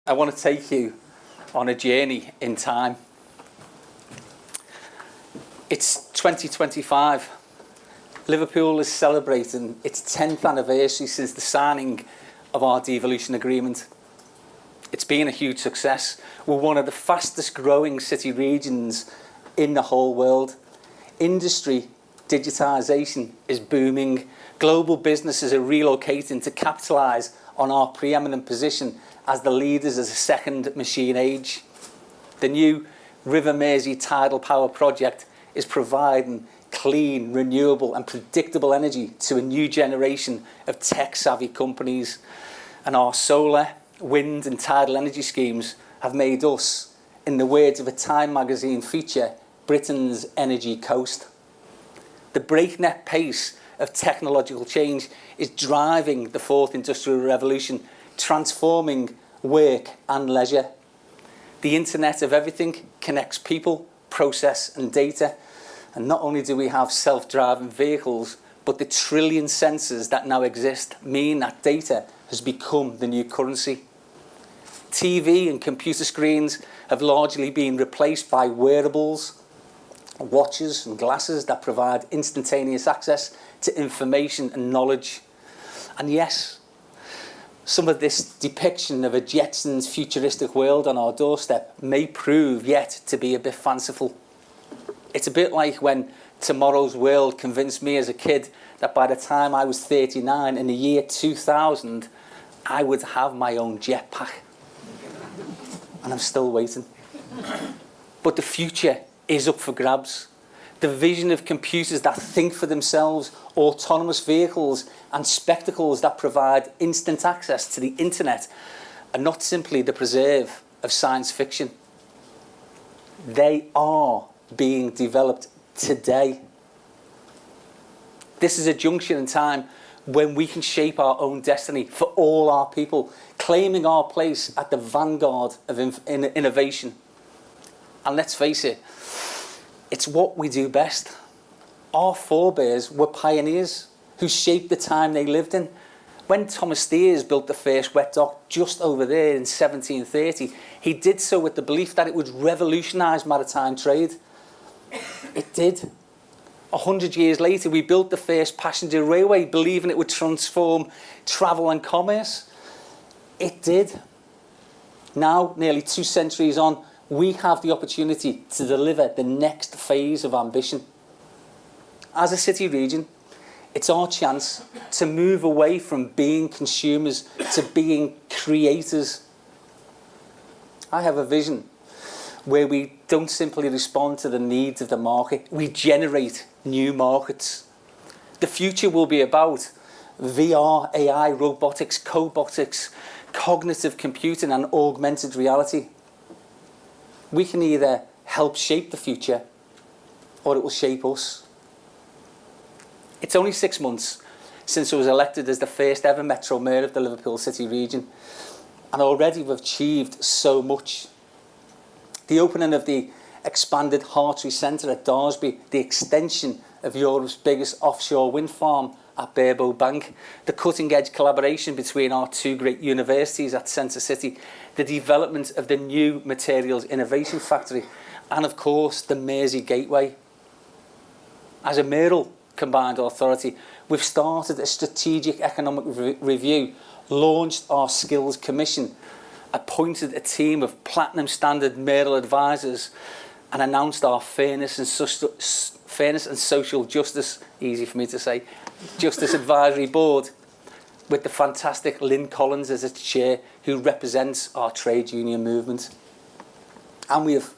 I want to take you on a journey in time. It's 2025. Liverpool is celebrating its 10th anniversary since the signing of our devolution agreement. It's been a huge success. We're one of the fastest growing city regions in the whole world. Industry digitisation is booming. Global businesses are relocating to capitalise on our preeminent position as the leaders of the second machine age. The new River Mersey tidal power project is providing clean, renewable and predictable energy to a new generation of tech-savvy companies. And our solar, wind and tidal energy schemes have made us, in the words of a Time magazine feature, Britain's energy coast. The breakneck pace of technological change is driving the fourth industrial revolution, transforming work and leisure. The Internet of Everything connects people, process and data. And not only do we have self-driving vehicles, but the trillion sensors that now exist mean that data has become the new currency. TV and computer screens have largely been replaced by wearables, watches and glasses that provide instantaneous access to information and knowledge. And yes, some of this depiction of a Jetsons futuristic world on our doorstep may prove yet to be a bit fanciful. It's a bit like when Tomorrow's World convinced me as a kid that by the time I was 39 in the year 2000, I would have my own jetpack. And I'm still waiting. But the future is up for grabs. The vision of computers that think for themselves, autonomous vehicles and spectacles that provide instant access to the internet are not simply the preserve of science fiction. They are being developed today. This is a junction in time when we can shape our own destiny for all our people, claiming our place at the vanguard of innovation. And let's face it, it's what we do best. Our forebears were pioneers who shaped the time they lived in. When Thomas Steers built the first wet dock just over there in 1730, he did so with the belief that it would revolutionise maritime trade. It did. 100 years later, we built the first passenger railway, believing it would transform travel and commerce. It did. Now, nearly 2 centuries on, we have the opportunity to deliver the next phase of ambition. As a city region, it's our chance to move away from being consumers to being creators. I have a vision where we don't simply respond to the needs of the market, we generate new markets. The future will be about VR, AI, robotics, cobotics, cognitive computing and augmented reality. We can either help shape the future or it will shape us. It's only 6 months since I was elected as the first ever Metro Mayor of the Liverpool City Region, and already we've achieved so much. The opening of the expanded Hartree Centre at Daresby, the extension of Europe's biggest offshore wind farm at Barebow Bank, the cutting-edge collaboration between our 2 great universities at Centre City, the development of the new Materials Innovation Factory, and of course the Mersey Gateway. As a mayoral combined authority, we've started a strategic economic review, launched our Skills Commission, appointed a team of platinum standard mayoral advisors and announced our fairness and social justice, easy for me to say, Justice Advisory Board, with the fantastic Lynn Collins as its chair, who represents our trade union movement. And we have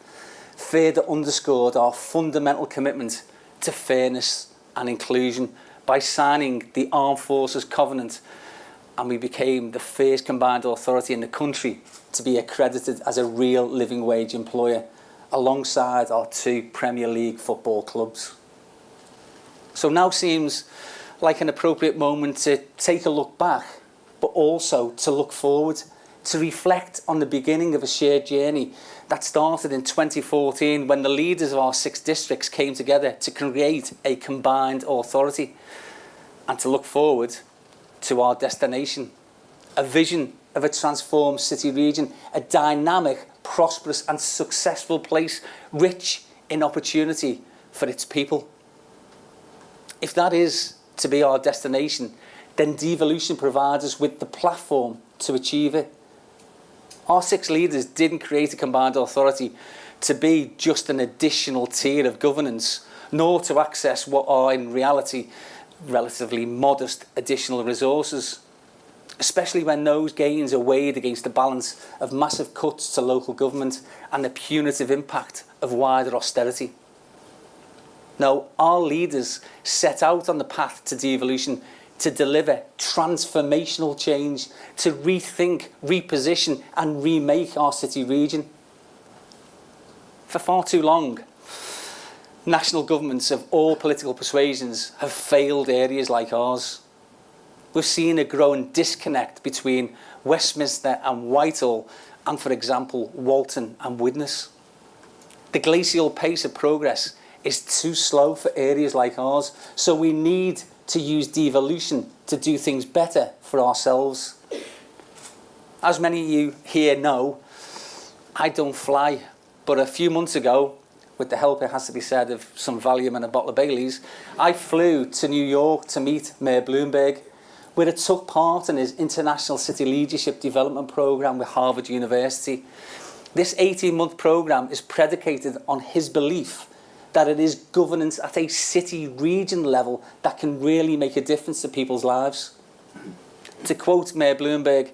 further underscored our fundamental commitment to fairness and inclusion by signing the Armed Forces Covenant, and we became the first combined authority in the country to be accredited as a real living wage employer, alongside our 2 Premier League football clubs. So now seems like an appropriate moment to take a look back, but also to look forward, to reflect on the beginning of a shared journey that started in 2014 when the leaders of our 6 districts came together to create a combined authority, and to look forward to our destination, a vision of a transformed city region, a dynamic, prosperous and successful place, rich in opportunity for its people. If that is to be our destination, then devolution provides us with the platform to achieve it. Our 6 leaders didn't create a combined authority to be just an additional tier of governance, nor to access what are in reality relatively modest additional resources, especially when those gains are weighed against the balance of massive cuts to local government and the punitive impact of wider austerity. No, our leaders set out on the path to devolution to deliver transformational change, to rethink, reposition and remake our city region. For far too long, national governments of all political persuasions have failed areas like ours. We've seen a growing disconnect between Westminster and Whitehall and, for example, Walton and Widnes. The glacial pace of progress is too slow for areas like ours, so we need to use devolution to do things better for ourselves. As many of you here know, I don't fly, but a few months ago, with the help, it has to be said, of some Valium and a bottle of Baileys, I flew to New York to meet Mayor Bloomberg, where I took part in his International City Leadership Development Programme with Harvard University. This 18-month programme is predicated on his belief that it is governance at a city region level that can really make a difference to people's lives. To quote Mayor Bloomberg,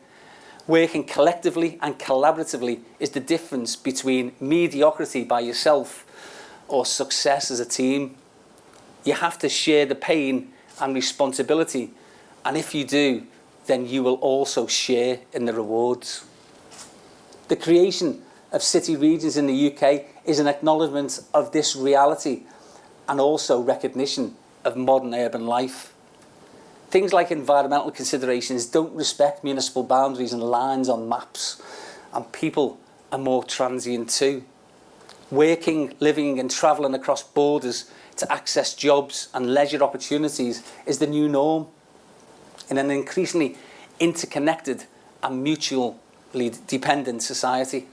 working collectively and collaboratively is the difference between mediocrity by yourself or success as a team. You have to share the pain and responsibility, and if you do, then you will also share in the rewards. The creation of city regions in the UK is an acknowledgement of this reality and also recognition of modern urban life. Things like environmental considerations don't respect municipal boundaries and lines on maps, and people are more transient too. Working, living and travelling across borders to access jobs and leisure opportunities is the new norm in an increasingly interconnected and mutually dependent society.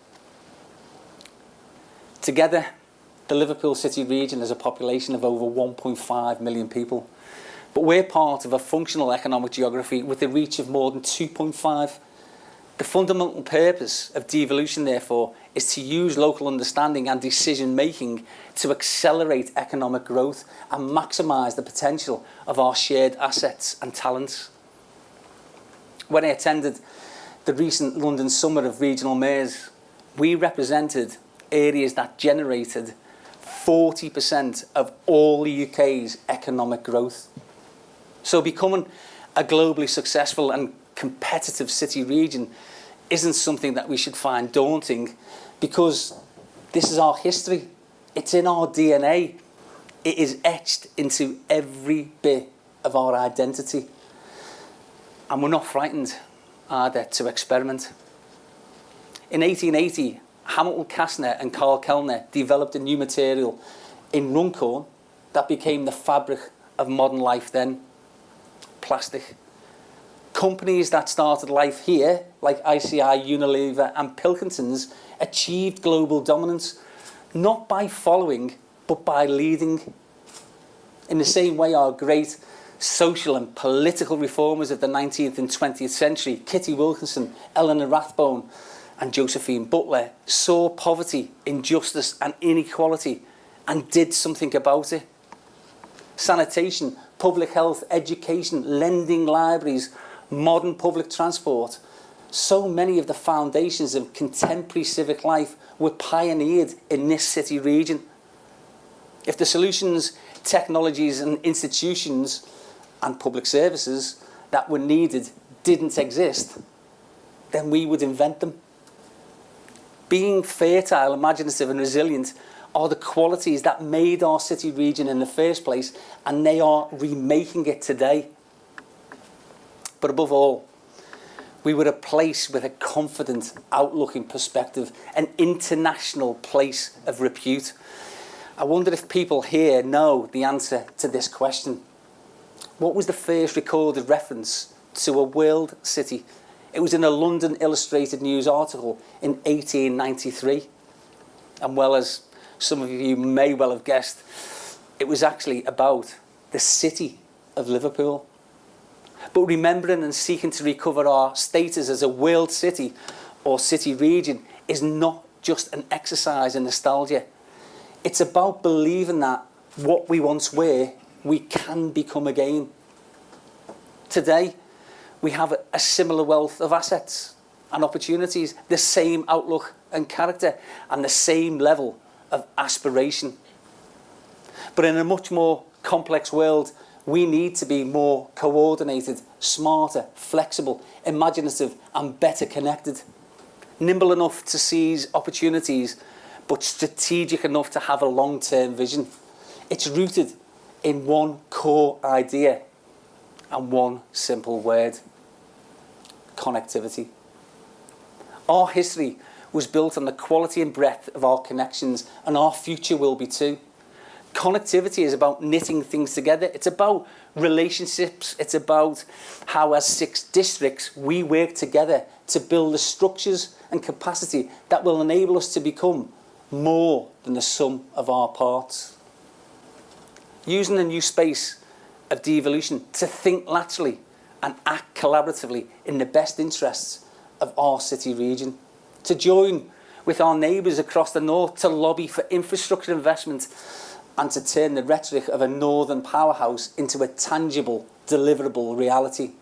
Together, the Liverpool City Region has a population of over 1.5 million people. But we're part of a functional economic geography with a reach of more than 2.5. The fundamental purpose of devolution, therefore, is to use local understanding and decision-making to accelerate economic growth and maximise the potential of our shared assets and talents. When I attended the recent London Summit of Regional Mayors, we represented areas that generated 40% of all the UK's economic growth. So becoming a globally successful and competitive city region isn't something that we should find daunting, because this is our history. It's in our DNA. It is etched into every bit of our identity. And we're not frightened either to experiment. In 1880, Hamilton Castner and Carl Kellner developed a new material in Runcorn that became the fabric of modern life then: plastic. Companies that started life here, like ICI, Unilever and Pilkingtons, achieved global dominance, not by following, but by leading. In the same way, our great social and political reformers of the 19th and 20th century, Kitty Wilkinson, Eleanor Rathbone and Josephine Butler, saw poverty, injustice and inequality and did something about it. Sanitation, public health, education, lending, libraries, modern public transport. So many of the foundations of contemporary civic life were pioneered in this city region. If the solutions, technologies and institutions and public services that were needed didn't exist, then we would invent them. Being fertile, imaginative and resilient are the qualities that made our city region in the first place, and they are remaking it today. But above all, we were a place with a confident outlook and perspective, an international place of repute. I wonder if people here know the answer to this question. What was the first recorded reference to a world city It was in a London Illustrated News article in 1893. And well, as some of you may well have guessed, it was actually about the city of Liverpool. But remembering and seeking to recover our status as a world city or city region is not just an exercise in nostalgia. It's about believing that what we once were, we can become again. Today, we have a similar wealth of assets and opportunities, the same outlook and character, and the same level of aspiration. But in a much more complex world, we need to be more coordinated, smarter, flexible, imaginative, and better connected. Nimble enough to seize opportunities, but strategic enough to have a long-term vision. It's rooted in one core idea and one simple word: connectivity. Our history was built on the quality and breadth of our connections, and our future will be too. Connectivity is about knitting things together. It's about relationships. It's about how, as 6 districts, we work together to build the structures and capacity that will enable us to become more than the sum of our parts. Using the new space of devolution to think laterally and act collaboratively in the best interests of our city region. To join with our neighbours across the north to lobby for infrastructure investment and to turn the rhetoric of a northern powerhouse into a tangible, deliverable reality.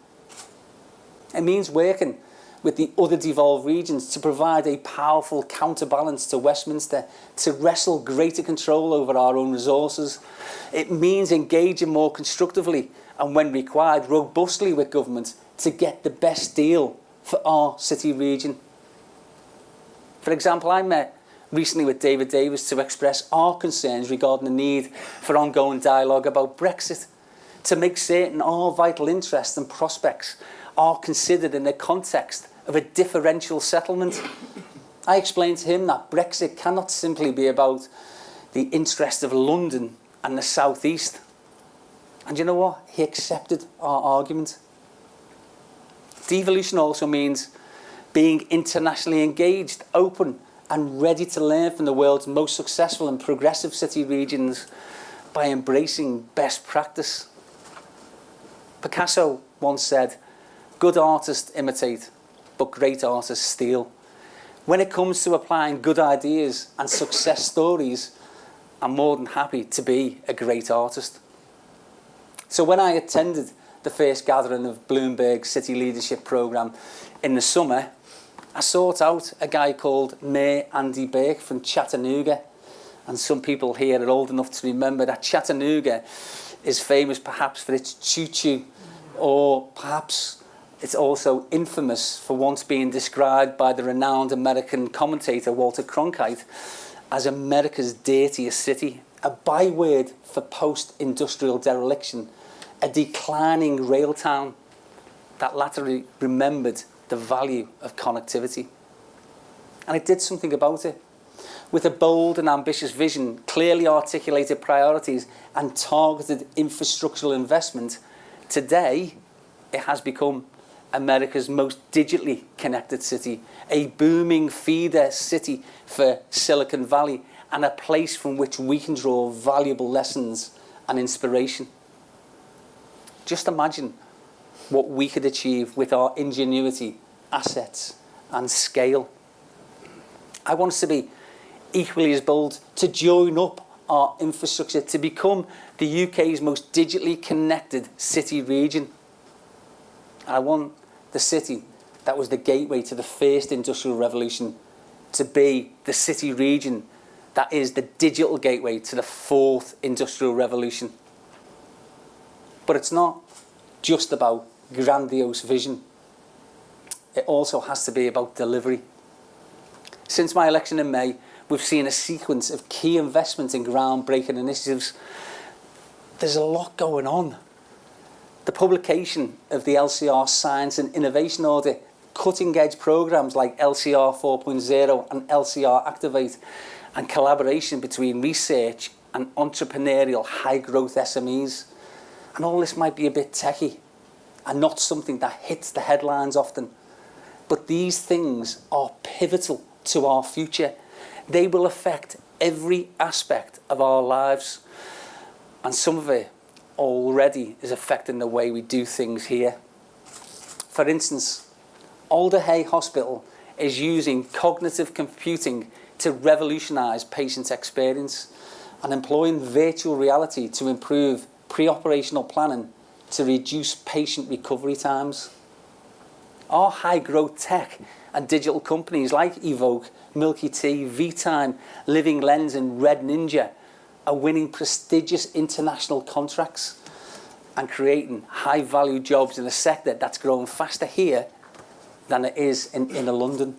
It means working with the other devolved regions to provide a powerful counterbalance to Westminster, to wrestle greater control over our own resources. It means engaging more constructively and, when required, robustly with government to get the best deal for our city region. For example, I met recently with David Davis to express our concerns regarding the need for ongoing dialogue about Brexit, to make certain our vital interests and prospects are considered in the context of a differential settlement. I explained to him that Brexit cannot simply be about the interest of London and the South East. And you know what? He accepted our argument. Devolution also means being internationally engaged, open, and ready to learn from the world's most successful and progressive city regions by embracing best practice. Picasso once said, "Good artists imitate, but great artists steal." When it comes to applying good ideas and success stories, I'm more than happy to be a great artist. So when I attended the first gathering of Bloomberg's City Leadership Programme in the summer, I sought out a guy called Mayor Andy Burke from Chattanooga. And some people here are old enough to remember that Chattanooga is famous perhaps for its choo-choo, or perhaps it's also infamous for once being described by the renowned American commentator Walter Cronkite as America's dirtiest city, a byword for post-industrial dereliction, a declining rail town that latterly remembered the value of connectivity. And it did something about it. With a bold and ambitious vision, clearly articulated priorities, and targeted infrastructural investment, today it has become America's most digitally connected city, a booming feeder city for Silicon Valley, and a place from which we can draw valuable lessons and inspiration. Just imagine what we could achieve with our ingenuity, assets, and scale. I want us to be equally as bold, to join up our infrastructure to become the UK's most digitally connected city region. I want the city that was the gateway to the first industrial revolution to be the city region that is the digital gateway to the fourth industrial revolution. But it's not just about grandiose vision. It also has to be about delivery. Since my election in May, we've seen a sequence of key investments in groundbreaking initiatives. There's a lot going on. The publication of the LCR Science and Innovation Audit, cutting-edge programmes like LCR 4.0 and LCR Activate, and collaboration between research and entrepreneurial high-growth SMEs. And all this might be a bit techie and not something that hits the headlines often. But these things are pivotal to our future. They will affect every aspect of our lives. And some of it already is affecting the way we do things here. For instance, Alder Hey Hospital is using cognitive computing to revolutionise patient experience and employing virtual reality to improve pre-operational planning to reduce patient recovery times. Our high-growth tech and digital companies like Evoke, Milky Tea, VTime, Living Lens and Red Ninja are winning prestigious international contracts and creating high-value jobs in a sector that's growing faster here than it is in inner London.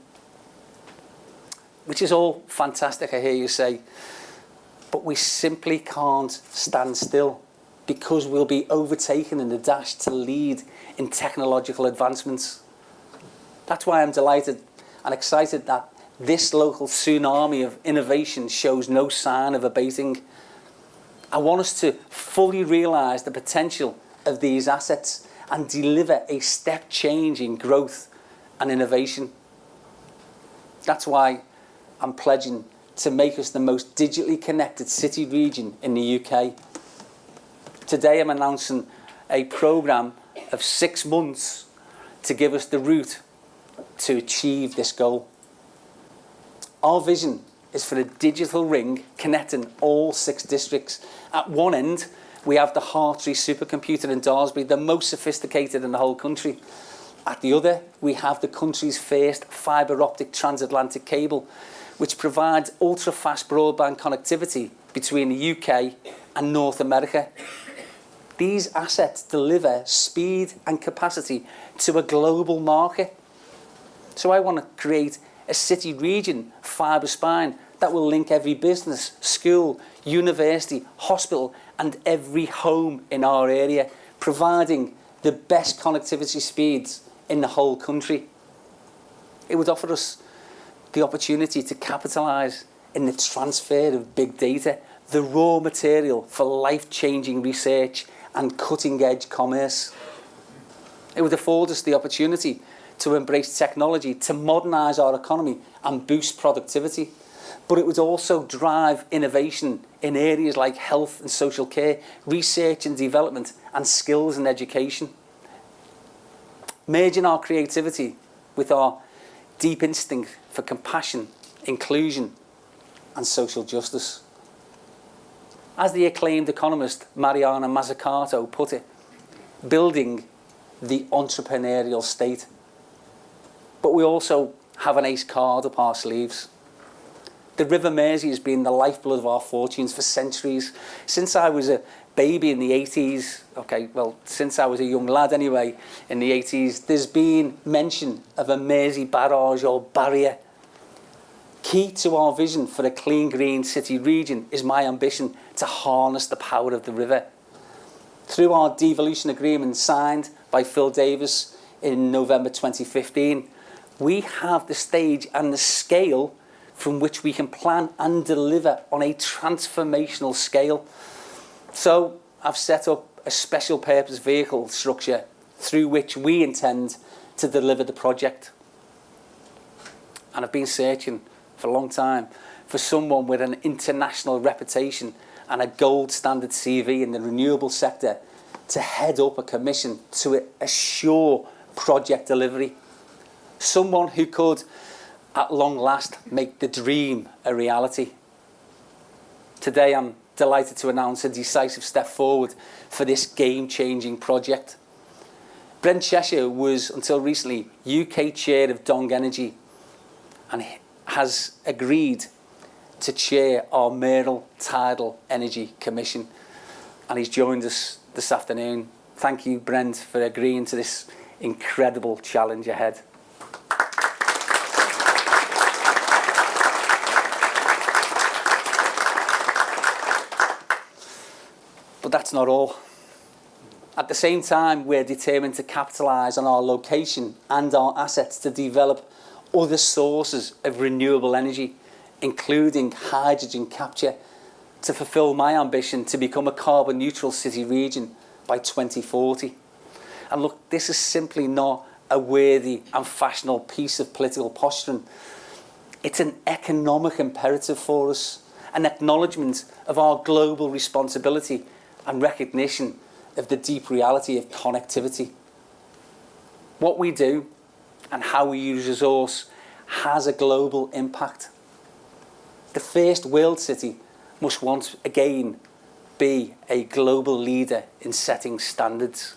Which is all fantastic, I hear you say, but we simply can't stand still because we'll be overtaken in the dash to lead in technological advancements. That's why I'm delighted and excited that this local tsunami of innovation shows no sign of abating. I want us to fully realise the potential of these assets and deliver a step change in growth and innovation. That's why I'm pledging to make us the most digitally connected city region in the UK. Today I'm announcing a programme of 6 months to give us the route to achieve this goal. Our vision is for a digital ring connecting all 6 districts. At one end, we have the Hartree supercomputer in Daresbury, the most sophisticated in the whole country. At the other, we have the country's first fibre optic transatlantic cable, which provides ultra-fast broadband connectivity between the UK and North America. These assets deliver speed and capacity to a global market. So I want to create a city region fibre spine that will link every business, school, university, hospital and every home in our area, providing the best connectivity speeds in the whole country. It would offer us the opportunity to capitalise in the transfer of big data, the raw material for life-changing research and cutting-edge commerce. It would afford us the opportunity to embrace technology, to modernise our economy and boost productivity. But it would also drive innovation in areas like health and social care, research and development, and skills and education. Merging our creativity with our deep instinct for compassion, inclusion, and social justice. As the acclaimed economist Mariana Mazzucato put it, building the entrepreneurial state. But we also have an ace card up our sleeves. The River Mersey has been the lifeblood of our fortunes for centuries. Since I was a baby in the 80s, since I was a young lad anyway, in the 80s, there's been mention of a Mersey barrage or barrier. Key to our vision for a clean green city region is my ambition to harness the power of the river. Through our devolution agreement signed by Phil Davis in November 2015, we have the stage and the scale from which we can plan and deliver on a transformational scale. So I've set up a special purpose vehicle structure through which we intend to deliver the project. And I've been searching for a long time for someone with an international reputation and a gold standard CV in the renewable sector to head up a commission to assure project delivery. Someone who could, at long last, make the dream a reality. Today I'm delighted to announce a decisive step forward for this game-changing project. Brent Cheshire was, until recently, UK Chair of Dong Energy and has agreed to chair our Merle Tidal Energy Commission, and he's joined us this afternoon. Thank you, Brent, for agreeing to this incredible challenge ahead. But that's not all. At the same time, we're determined to capitalise on our location and our assets to develop other sources of renewable energy, including hydrogen capture, to fulfil my ambition to become a carbon neutral city region by 2040. And look, this is simply not a worthy and fashionable piece of political posturing. It's an economic imperative for us, an acknowledgement of our global responsibility and recognition of the deep reality of connectivity. What we do and how we use resource has a global impact. The first world city must once again be a global leader in setting standards.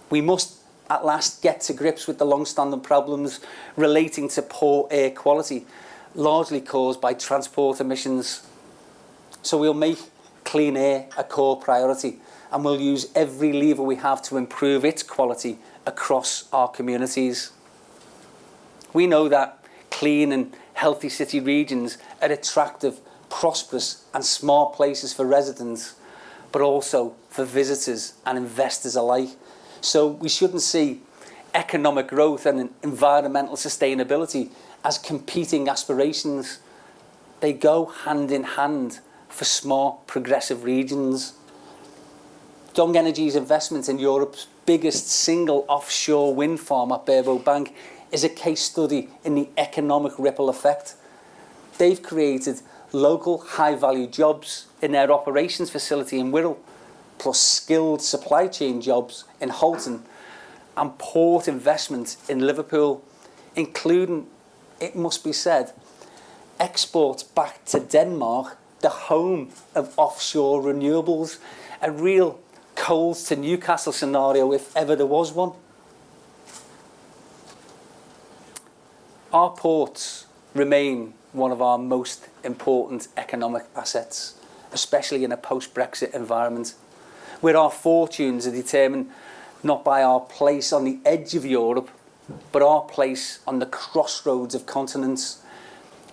We must at last get to grips with the long-standing problems relating to poor air quality, largely caused by transport emissions. So we'll make clean air a core priority, and we'll use every lever we have to improve its quality across our communities. We know that clean and healthy city regions are attractive, prosperous and smart places for residents, but also for visitors and investors alike. So we shouldn't see economic growth and environmental sustainability as competing aspirations. They go hand in hand for smart, progressive regions. Dong Energy's investment in Europe's biggest single offshore wind farm at Barrow Bank is a case study in the economic ripple effect. They've created local high-value jobs in their operations facility in Wirral, plus skilled supply chain jobs in Halton, and port investment in Liverpool, including, it must be said, exports back to Denmark, the home of offshore renewables, a real Coles to Newcastle scenario if ever there was one. Our ports remain one of our most important economic assets, especially in a post-Brexit environment, where our fortunes are determined not by our place on the edge of Europe, but our place on the crossroads of continents.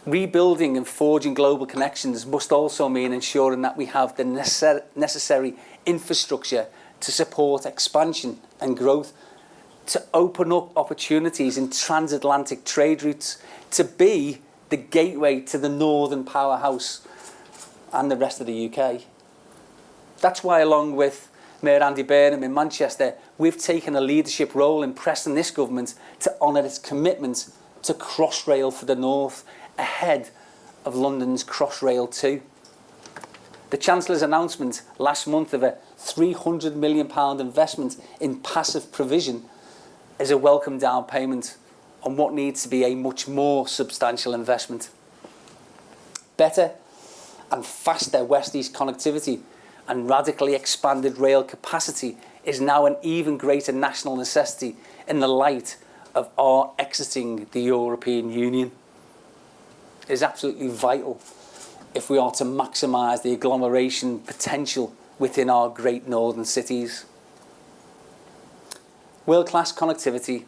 Rebuilding and forging global connections must also mean ensuring that we have the necessary infrastructure to support expansion and growth, to open up opportunities in transatlantic trade routes, to be the gateway to the northern powerhouse and the rest of the UK. That's why, along with Mayor Andy Burnham in Manchester, we've taken a leadership role in pressing this government to honour its commitment to Crossrail for the North, ahead of London's Crossrail 2. The Chancellor's announcement last month of a £300 million investment in passive provision is a welcome down payment on what needs to be a much more substantial investment. Better and faster West-East connectivity and radically expanded rail capacity is now an even greater national necessity in the light of our exiting the European Union. It is absolutely vital if we are to maximise the agglomeration potential within our great northern cities. World-class connectivity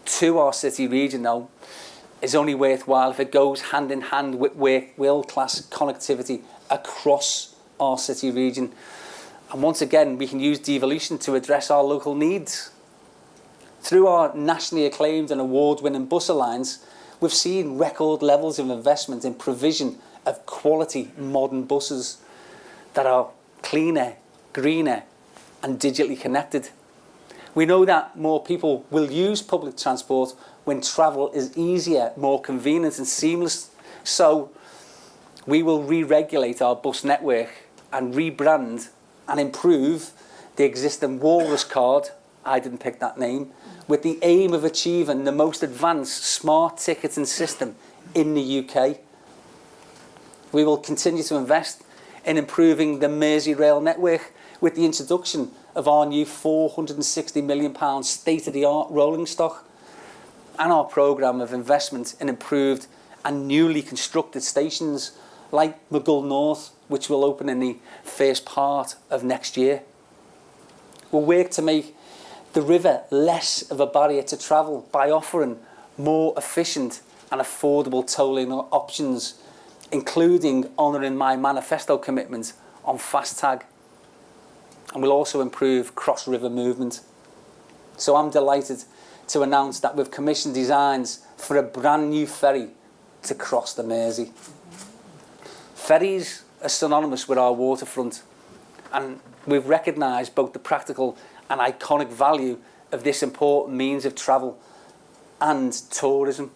to our city region, though, is only worthwhile if it goes hand in hand with world-class connectivity across our city region. And once again, we can use devolution to address our local needs. Through our nationally acclaimed and award-winning bus alliance, we've seen record levels of investment in provision of quality modern buses that are cleaner, greener and digitally connected. We know that more people will use public transport when travel is easier, more convenient and seamless. So we will re-regulate our bus network and rebrand and improve the existing Walrus card, I didn't pick that name, with the aim of achieving the most advanced smart ticketing system in the UK. We will continue to invest in improving the Merseyrail network with the introduction of our new £460 million state-of-the-art rolling stock and our programme of investment in improved and newly constructed stations like Maghull North, which will open in the first part of next year. We'll work to make the river less of a barrier to travel by offering more efficient and affordable tolling options, including honouring my manifesto commitment on FastTag. And we'll also improve cross-river movement. So I'm delighted to announce that we've commissioned designs for a brand new ferry to cross the Mersey. Ferries are synonymous with our waterfront, and we've recognised both the practical and iconic value of this important means of travel and tourism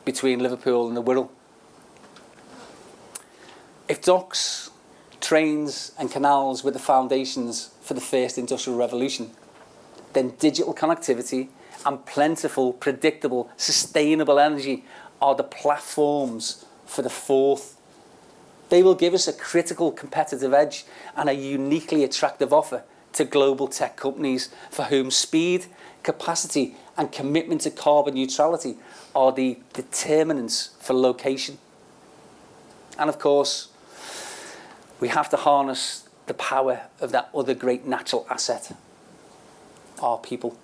between Liverpool and the Wirral. If docks, trains and canals were the foundations for the first industrial revolution, then digital connectivity and plentiful, predictable, sustainable energy are the platforms for the fourth. They will give us a critical competitive edge and a uniquely attractive offer to global tech companies for whom speed, capacity and commitment to carbon neutrality are the determinants for location. And of course, we have to harness the power of that other great natural asset, our people.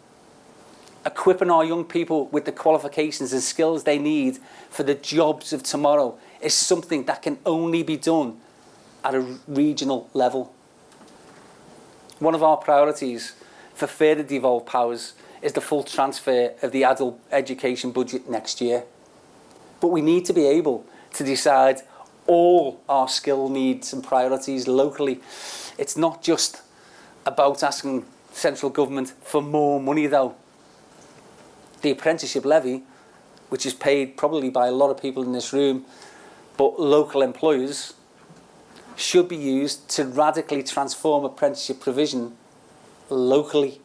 Equipping our young people with the qualifications and skills they need for the jobs of tomorrow is something that can only be done at a regional level. One of our priorities for further devolved powers is the full transfer of the adult education budget next year. But we need to be able to decide all our skill needs and priorities locally. It's not just about asking central government for more money though. The apprenticeship levy, which is paid probably by a lot of people in this room, but local employers, should be used to radically transform apprenticeship provision locally.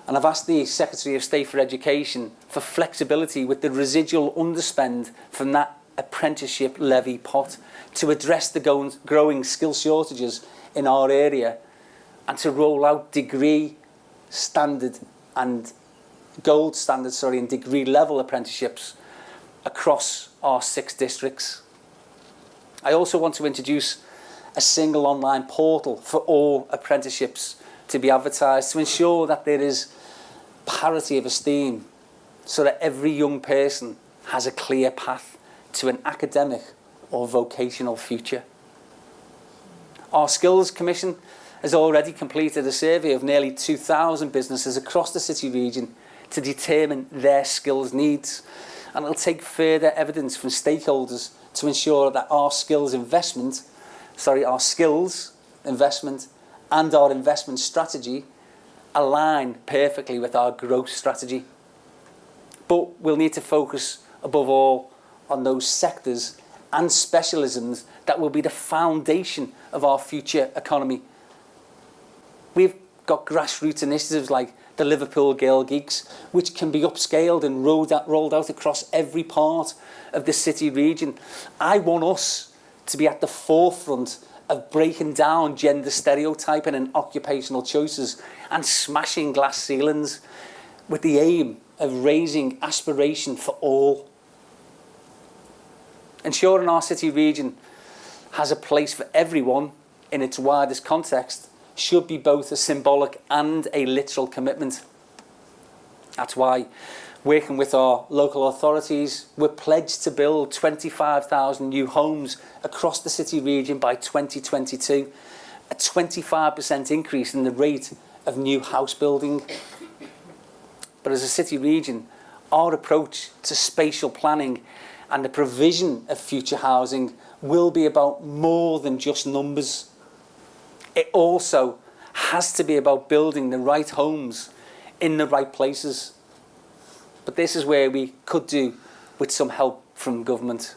And I've asked the Secretary of State for Education for flexibility with the residual underspend from that apprenticeship levy pot to address the growing skill shortages in our area and to roll out degree standard and gold standard, and degree level apprenticeships across our 6 districts. I also want to introduce a single online portal for all apprenticeships to be advertised to ensure that there is parity of esteem so that every young person has a clear path to an academic or vocational future. Our Skills Commission has already completed a survey of nearly 2,000 businesses across the city region to determine their skills needs, and it'll take further evidence from stakeholders to ensure that our skills investment and our investment strategy align perfectly with our growth strategy. But we'll need to focus above all on those sectors and specialisms that will be the foundation of our future economy. We've got grassroots initiatives like the Liverpool Girl Geeks, which can be upscaled and rolled out across every part of the city region. I want us to be at the forefront of breaking down gender stereotyping and occupational choices and smashing glass ceilings with the aim of raising aspiration for all. Ensuring our city region has a place for everyone in its widest context should be both a symbolic and a literal commitment. That's why, working with our local authorities, we're pledged to build 25,000 new homes across the city region by 2022, a 25% increase in the rate of new house building. But as a city region, our approach to spatial planning and the provision of future housing will be about more than just numbers. It also has to be about building the right homes in the right places. But this is where we could do with some help from government.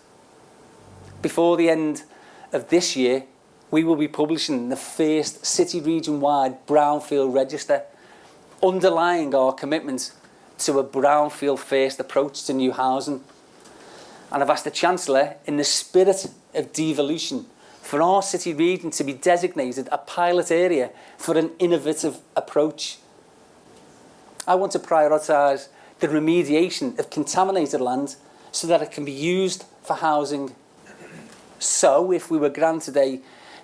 Before the end of this year, we will be publishing the first city region-wide brownfield register, underlying our commitment to a brownfield first approach to new housing. And I've asked the Chancellor, in the spirit of devolution, for our city region to be designated a pilot area for an innovative approach. I want to prioritise the remediation of contaminated land so that it can be used for housing. So if we were granted a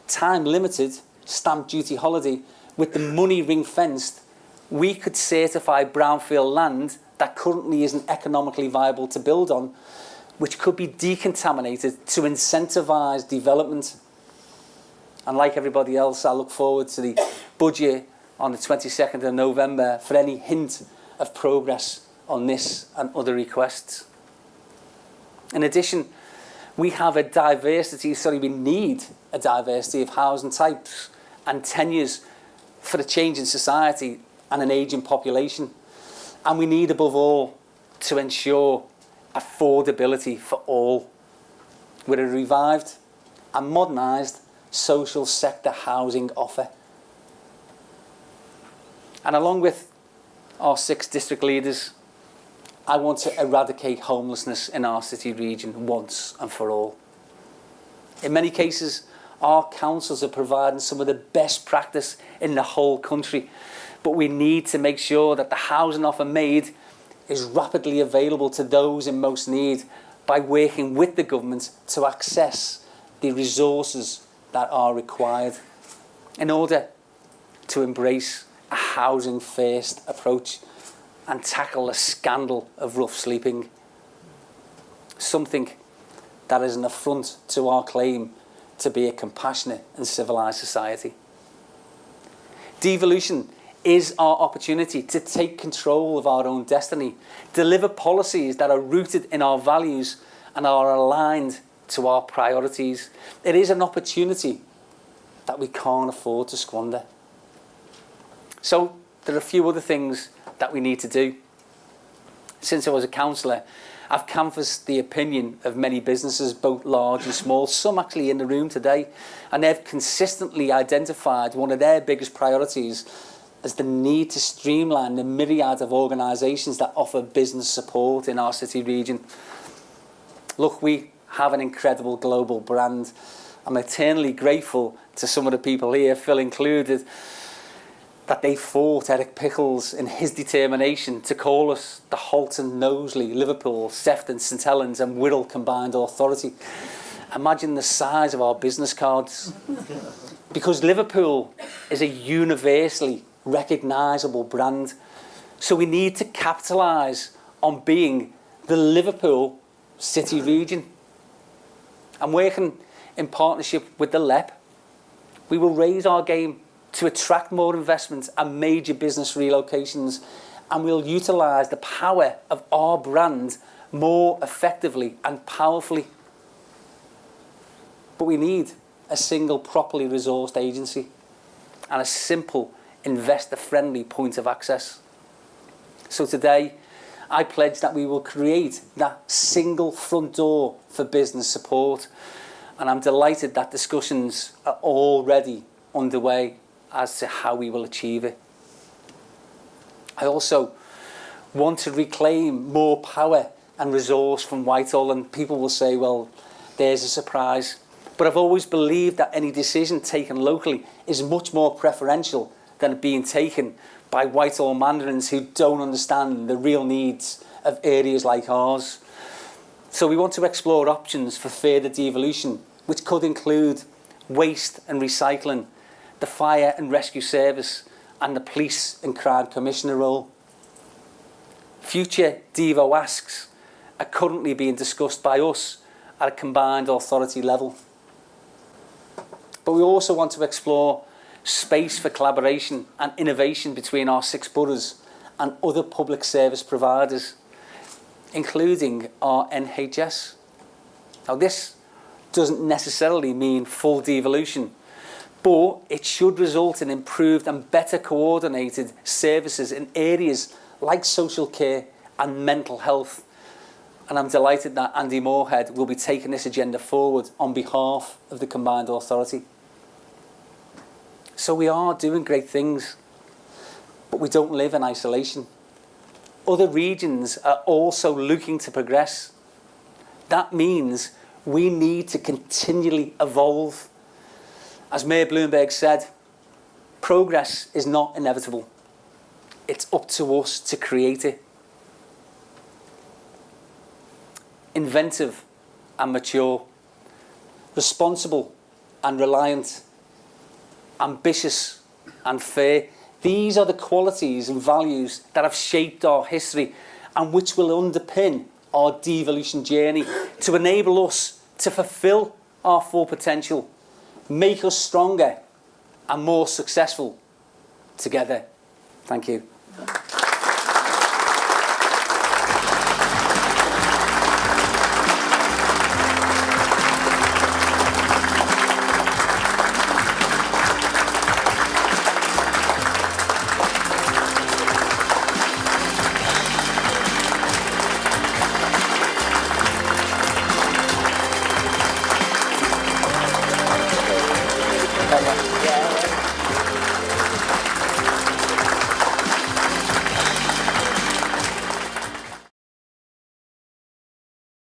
time-limited stamp duty holiday with the money ring-fenced, we could certify brownfield land that currently isn't economically viable to build on, which could be decontaminated to incentivise development. And like everybody else, I look forward to the budget on the 22nd of November for any hint of progress on this and other requests. In addition, we need a diversity of housing types and tenures for the change in society and an ageing population. And we need, above all, to ensure affordability for all with a revived and modernised social sector housing offer. And along with our 6 district leaders, I want to eradicate homelessness in our city region once and for all. In many cases, our councils are providing some of the best practice in the whole country, but we need to make sure that the housing offer made is rapidly available to those in most need by working with the government to access the resources that are required in order to embrace a housing first approach and tackle the scandal of rough sleeping. Something that is an affront to our claim to be a compassionate and civilised society. Devolution is our opportunity to take control of our own destiny, deliver policies that are rooted in our values and are aligned to our priorities. It is an opportunity that we can't afford to squander. So there are a few other things that we need to do. Since I was a councillor, I've canvassed the opinion of many businesses, both large and small, some actually in the room today, and they've consistently identified one of their biggest priorities as the need to streamline the myriad of organisations that offer business support in our city region. Look, we have an incredible global brand. I'm eternally grateful to some of the people here, Phil included, that they fought Eric Pickles in his determination to call us the Halton, Knowsley, Liverpool, Sefton, St Helens and Wirral Combined Authority. Imagine the size of our business cards. Because Liverpool is a universally recognisable brand. So we need to capitalise on being the Liverpool City Region. And working in partnership with the LEP, we will raise our game to attract more investment and major business relocations, and we'll utilise the power of our brand more effectively and powerfully. But we need a single properly resourced agency and a simple investor-friendly point of access. So today, I pledge that we will create that single front door for business support, and I'm delighted that discussions are already underway as to how we will achieve it. I also want to reclaim more power and resource from Whitehall, and people will say, well, there's a surprise. But I've always believed that any decision taken locally is much more preferential than being taken by Whitehall mandarins who don't understand the real needs of areas like ours. So we want to explore options for further devolution, which could include waste and recycling, the fire and rescue service, and the police and crime commissioner role. Future Devo asks are currently being discussed by us at a combined authority level. But we also want to explore space for collaboration and innovation between our 6 boroughs and other public service providers, including our NHS. Now, this doesn't necessarily mean full devolution, but it should result in improved and better coordinated services in areas like social care and mental health. And I'm delighted that Andy Moorhead will be taking this agenda forward on behalf of the Combined Authority. So we are doing great things, but we don't live in isolation. Other regions are also looking to progress. That means we need to continually evolve. As Mayor Bloomberg said, progress is not inevitable. It's up to us to create it. Inventive and mature, responsible and reliant, ambitious and fair. These are the qualities and values that have shaped our history and which will underpin our devolution journey to enable us to fulfil our full potential, make us stronger and more successful together. Thank you.